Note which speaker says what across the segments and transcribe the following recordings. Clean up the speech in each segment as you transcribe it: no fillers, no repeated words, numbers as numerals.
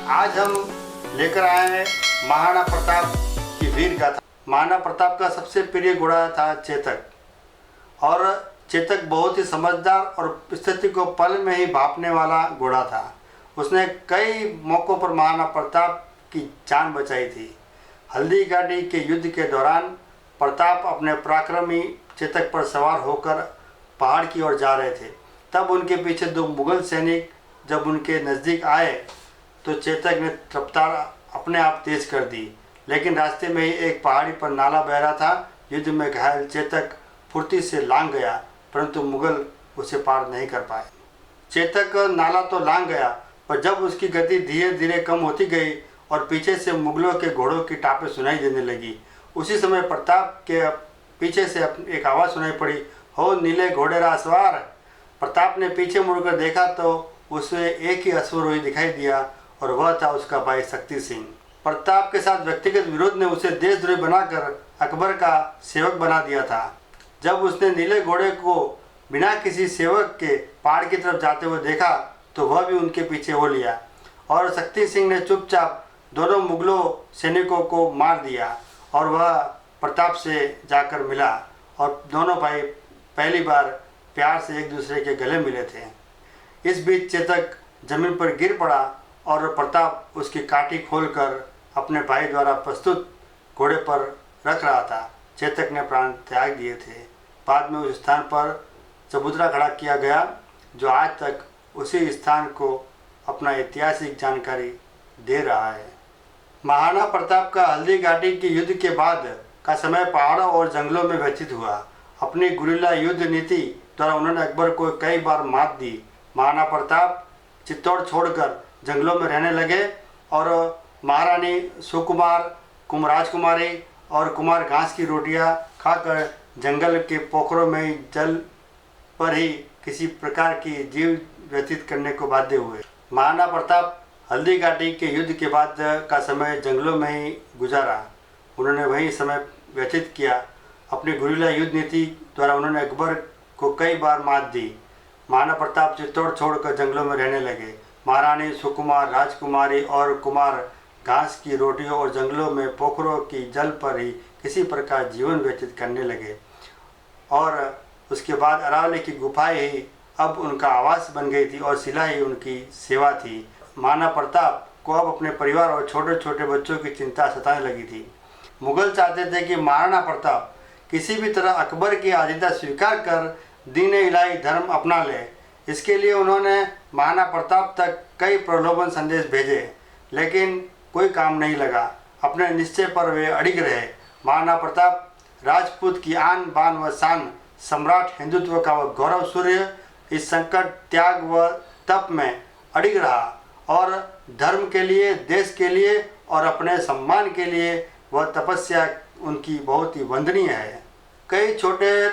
Speaker 1: आज हम लेकर आए हैं महाराणा प्रताप की वीर गाथा। महाराणा प्रताप का सबसे प्रिय घोड़ा था चेतक, और चेतक बहुत ही समझदार और स्थिति को पल में ही भांपने वाला घोड़ा था। उसने कई मौक़ों पर महाराणा प्रताप की जान बचाई थी। हल्दी घाटी के युद्ध के दौरान प्रताप अपने पराक्रमी चेतक पर सवार होकर पहाड़ की ओर जा रहे थे। तब उनके पीछे दो मुगल सैनिक जब उनके नज़दीक आए तो चेतक ने रफ्तार अपने आप तेज कर दी, लेकिन रास्ते में ही एक पहाड़ी पर नाला बह रहा था। युद्ध में घायल चेतक फुर्ती से लांघ गया, परंतु मुगल उसे पार नहीं कर पाए। चेतक नाला तो लांघ गया, पर जब उसकी गति धीरे धीरे कम होती गई और पीछे से मुगलों के घोड़ों की टापें सुनाई देने लगी, उसी समय प्रताप के पीछे से एक आवाज़ सुनाई पड़ी, हो नीले घोड़े रा सवार। प्रताप ने पीछे मुड़कर देखा तो उसे एक ही अश्वारोही दिखाई दिया, और वह था उसका भाई शक्ति सिंह। प्रताप के साथ व्यक्तिगत विरोध ने उसे देशद्रोही बनाकर अकबर का सेवक बना दिया था। जब उसने नीले घोड़े को बिना किसी सेवक के पहाड़ की तरफ जाते हुए देखा तो वह भी उनके पीछे हो लिया, और शक्ति सिंह ने चुपचाप दोनों मुगलों सैनिकों को मार दिया और वह प्रताप से जाकर मिला, और दोनों भाई पहली बार प्यार से एक दूसरे के गले मिले थे। इस बीच चेतक जमीन पर गिर पड़ा और प्रताप उसकी काठी खोलकर अपने भाई द्वारा प्रस्तुत घोड़े पर रख रहा था। चेतक ने प्राण त्याग दिए थे। बाद में उस स्थान पर चबूतरा खड़ा किया गया, जो आज तक उसी स्थान को अपना ऐतिहासिक जानकारी दे रहा है। महाराणा प्रताप का हल्दी घाटी के युद्ध के बाद का समय पहाड़ों और जंगलों में व्यतीत हुआ। अपनी गुरिल्ला युद्ध नीति द्वारा उन्होंने अकबर को कई बार मात दी। महाराणा प्रताप चित्तौड़ छोड़कर जंगलों में रहने लगे और महारानी सुकुमार, राजकुमारी और कुमार घास की रोटियां खाकर जंगल के पोखरों में जल पर ही किसी प्रकार की जीव व्यतीत करने को बाध्य हुए। महाराणा प्रताप हल्दी घाटी के युद्ध के बाद का समय जंगलों में ही गुजारा। उन्होंने वही समय व्यतीत किया। अपनी गुरिल्ला युद्ध नीति द्वारा उन्होंने अकबर को कई बार मात दी। महाराणा प्रताप चित्तौड़ छोड़कर जंगलों में रहने लगे। महारानी सुकुमार, राजकुमारी और कुमार घास की रोटियों और जंगलों में पोखरों की जल पर ही किसी प्रकार जीवन व्यतीत करने लगे, और उसके बाद अरावली की गुफाएं ही अब उनका आवास बन गई थी और शिला ही उनकी सेवा थी। महाराणा प्रताप को अब अपने परिवार और छोटे छोटे बच्चों की चिंता सताने लगी थी। मुगल चाहते थे कि महाराणा प्रताप किसी भी तरह अकबर की आजीदा स्वीकार कर दीन इलाही धर्म अपना ले। इसके लिए उन्होंने महाराणा प्रताप तक कई प्रलोभन संदेश भेजे, लेकिन कोई काम नहीं लगा। अपने निश्चय पर वे अड़िग रहे। महाराणा प्रताप राजपूत की आन बान व शान, सम्राट हिंदुत्व का वह गौरव सूर्य, इस संकट, त्याग व तप में अड़िग रहा, और धर्म के लिए, देश के लिए और अपने सम्मान के लिए वह तपस्या उनकी बहुत ही वंदनीय है। कई छोटे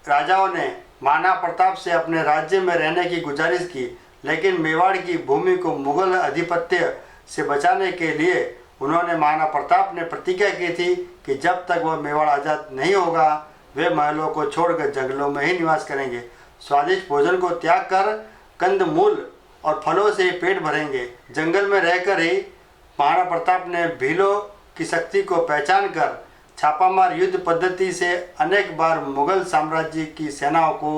Speaker 1: राजाओं ने महाराणा प्रताप से अपने राज्य में रहने की गुजारिश की, लेकिन मेवाड़ की भूमि को मुगल आधिपत्य से बचाने के लिए उन्होंने महाराणा प्रताप ने प्रतिज्ञा की थी कि जब तक वह मेवाड़ आज़ाद नहीं होगा वे महलों को छोड़कर जंगलों में ही निवास करेंगे, स्वादिष्ट भोजन को त्याग कर कंद मूल और फलों से ही पेट भरेंगे। जंगल में रहकर ही महाराणा प्रताप ने भीलों की शक्ति को पहचान कर छापामार युद्ध पद्धति से अनेक बार मुगल साम्राज्य की सेनाओं को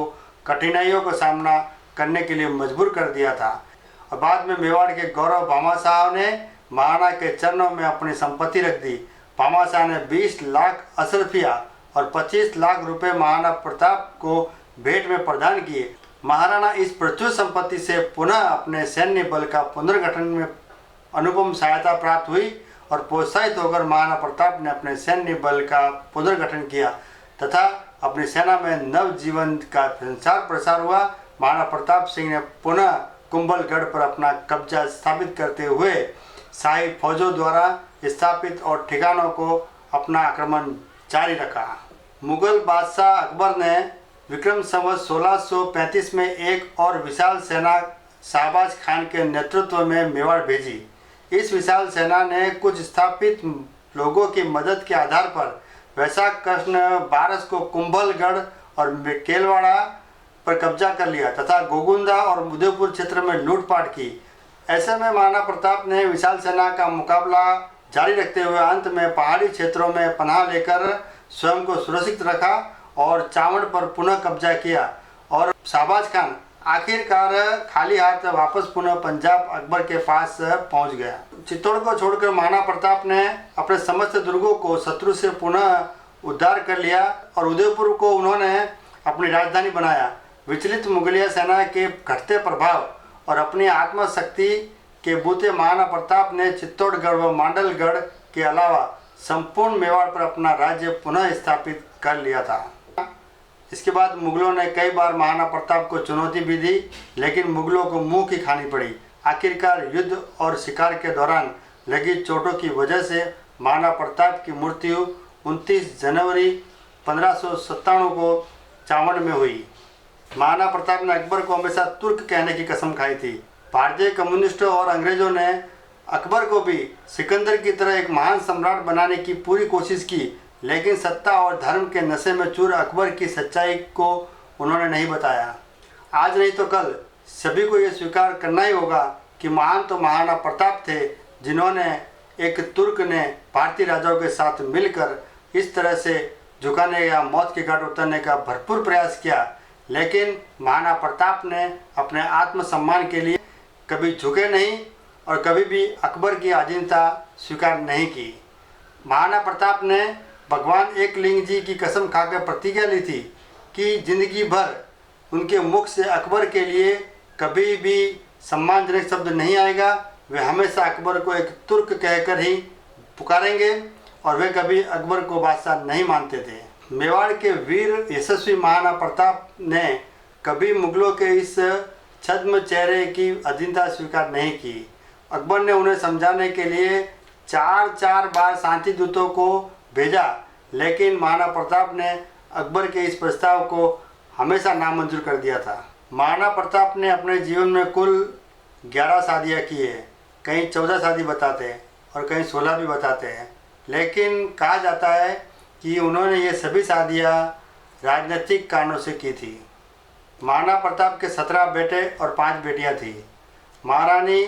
Speaker 1: कठिनाइयों का सामना करने के लिए मजबूर कर दिया था। और बाद में मेवाड़ के गौरव भामाशाह ने महाराणा के चरणों में अपनी संपत्ति रख दी। भामाशाह ने 20 लाख अशरफिया और 25 लाख रुपए महाराणा प्रताप को भेंट में प्रदान किए। महाराणा इस प्रचुर संपत्ति से पुनः अपने सैन्य बल का पुनर्गठन में अनुपम सहायता प्राप्त हुई, और प्रोत्साहित होकर महाराणा प्रताप ने अपने सैन्य बल का पुनर्गठन किया तथा अपनी सेना में नव जीवन का संचार प्रसार हुआ। महाराणा प्रताप सिंह ने पुनः कुंभलगढ़ पर अपना कब्जा स्थापित करते हुए शाही फौजों द्वारा स्थापित और ठिकानों को अपना आक्रमण जारी रखा। मुगल बादशाह अकबर ने विक्रम संवत 1635 में एक और विशाल सेना शाहबाज खान के नेतृत्व में मेवाड़ भेजी। इस विशाल सेना ने कुछ स्थापित लोगों की मदद के आधार पर वैशाख कृष्ण 12 को कुंभलगढ़ और केलवाड़ा पर कब्जा कर लिया तथा गोगुंदा और उदयपुर क्षेत्र में लूटपाट की। ऐसे में महाराणा प्रताप ने विशाल सेना का मुकाबला जारी रखते हुए अंत में पहाड़ी क्षेत्रों में पनाह लेकर स्वयं को सुरक्षित रखा और चावड़ पर पुनः कब्जा किया और शाहबाज खान आखिरकार खाली हाथ वापस पुनः पंजाब अकबर के पास पहुंच गया। चित्तौड़ को छोड़कर महाराणा प्रताप ने अपने समस्त दुर्गों को शत्रु से पुनः उद्धार कर लिया और उदयपुर को उन्होंने अपनी राजधानी बनाया। विचलित मुगलिया सेना के घटते प्रभाव और अपनी आत्मशक्ति के बूते महाराणा प्रताप ने चित्तौड़गढ़ व मांडलगढ़ के अलावा संपूर्ण मेवाड़ पर अपना राज्य पुनः स्थापित कर लिया था। इसके बाद मुगलों ने कई बार महाराणा प्रताप को चुनौती भी दी, लेकिन मुगलों को मुंह की खानी पड़ी। आखिरकार युद्ध और शिकार के दौरान लगी चोटों की वजह से महाराणा प्रताप की मृत्यु 29 जनवरी 1597 को चावड़ में हुई। महाराणा प्रताप ने अकबर को हमेशा तुर्क कहने की कसम खाई थी। भारतीय कम्युनिस्टों और अंग्रेजों ने अकबर को भी सिकंदर की तरह एक महान सम्राट बनाने की पूरी कोशिश की, लेकिन सत्ता और धर्म के नशे में चूर अकबर की सच्चाई को उन्होंने नहीं बताया। आज नहीं तो कल सभी को ये स्वीकार करना ही होगा कि महान तो महाराणा प्रताप थे, जिन्होंने एक तुर्क ने भारतीय राजाओं के साथ मिलकर इस तरह से झुकाने या मौत के घाट उतरने का भरपूर प्रयास किया, लेकिन महाराणा प्रताप ने अपने आत्मसम्मान के लिए कभी झुके नहीं और कभी भी अकबर की अधीनता स्वीकार नहीं की। महाराणा प्रताप ने भगवान एकलिंग जी की कसम खाकर प्रतिज्ञा ली थी कि जिंदगी भर उनके मुख से अकबर के लिए कभी भी सम्मानजनक शब्द नहीं आएगा। वे हमेशा अकबर को एक तुर्क कहकर ही पुकारेंगे और वे कभी अकबर को बादशाह नहीं मानते थे। मेवाड़ के वीर यशस्वी महाराणा प्रताप ने कभी मुगलों के इस छद्म चेहरे की अधीनता स्वीकार नहीं की। अकबर ने उन्हें समझाने के लिए चार बार शांति दूतों को भेजा, लेकिन महाराणा प्रताप ने अकबर के इस प्रस्ताव को हमेशा नामंजूर कर दिया था। महाराणा प्रताप ने अपने जीवन में कुल 11 शादियाँ की है। कहीं 14 शादी बताते हैं और कहीं 16 भी बताते हैं, लेकिन कहा जाता है कि उन्होंने ये सभी शादियाँ राजनीतिक कारणों से की थी। महाराणा प्रताप के 17 बेटे और 5 बेटियाँ थीं। महारानी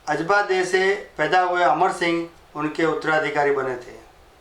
Speaker 1: अजबा दे से पैदा हुए अमर सिंह उनके उत्तराधिकारी बने थे।